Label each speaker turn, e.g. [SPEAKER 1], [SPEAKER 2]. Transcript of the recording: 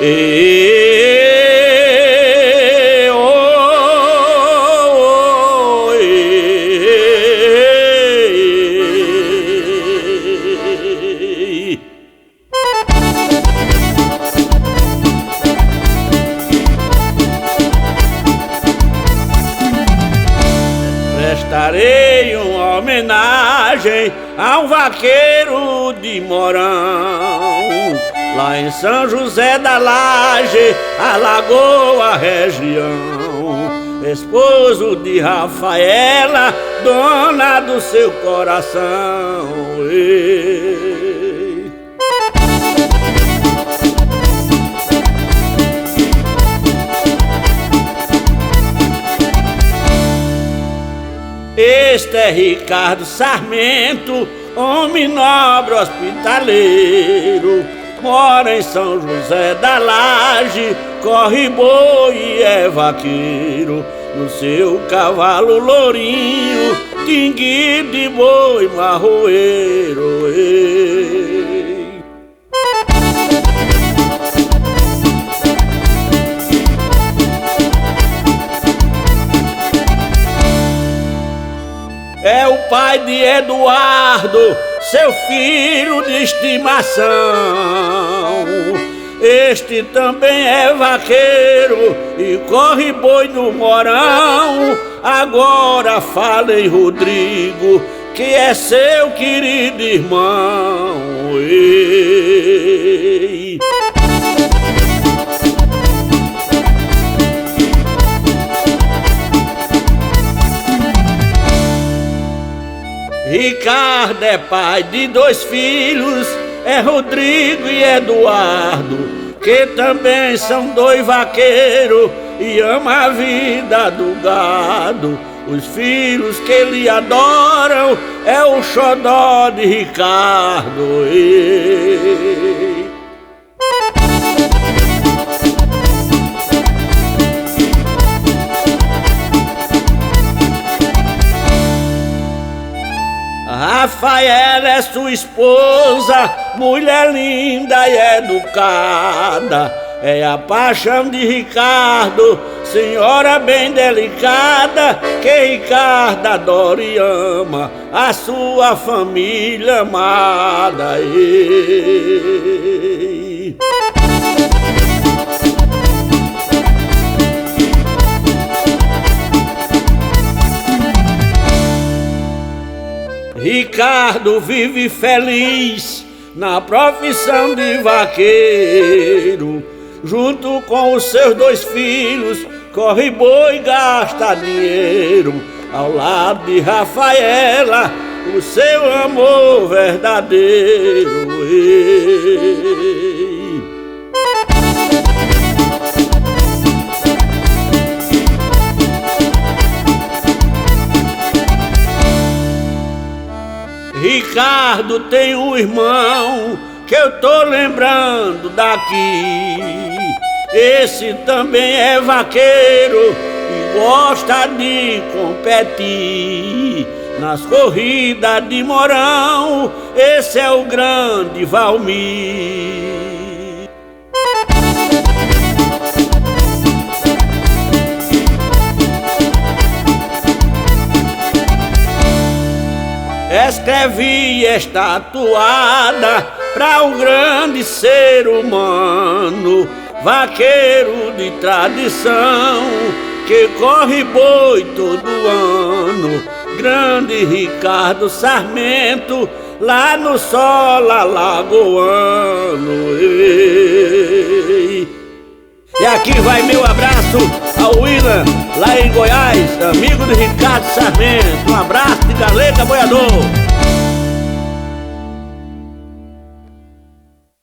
[SPEAKER 1] E, oh, prestarei uma homenagem a um vaqueiro de Morão, lá em São José da Laje, Alagoa região, esposo de Rafaela, dona do seu coração. Ei. Este é Ricardo Sarmento, homem nobre hospitaleiro, mora em São José da Laje, corre boi e é vaqueiro, no seu cavalo lourinho, tinguido de boi marroeiro. Ei. É o pai de Eduardo, seu filho de estimação. Este também é vaqueiro e corre boi no Morão. Agora fala em Rodrigo, que é seu querido irmão. Ei. Ricardo é pai de 2 filhos, é Rodrigo e Eduardo, que também são 2 vaqueiros e ama a vida do gado. Os filhos que ele adoram é o xodó de Ricardo. Ei. Rafaela é sua esposa, mulher linda e educada, é a paixão de Ricardo, senhora bem delicada, que Ricardo adora e ama a sua família amada. Ei. Ricardo vive feliz na profissão de vaqueiro, junto com os seus 2 filhos, corre boi e gasta dinheiro, ao lado de Rafaela, o seu amor verdadeiro. Ei. Ricardo tem um irmão que eu tô lembrando daqui. Esse também é vaqueiro e gosta de competir nas corridas de Morão. Esse é o grande Valmir. Escrevi esta toada pra um grande ser humano, vaqueiro de tradição, que corre boi todo ano, grande Ricardo Sarmento, lá no solo alagoano. Ei. E aqui vai meu abraço ao Willan, lá em Goiás, amigo de Ricardo Sarmento. Um abraço de Galeta Boiador.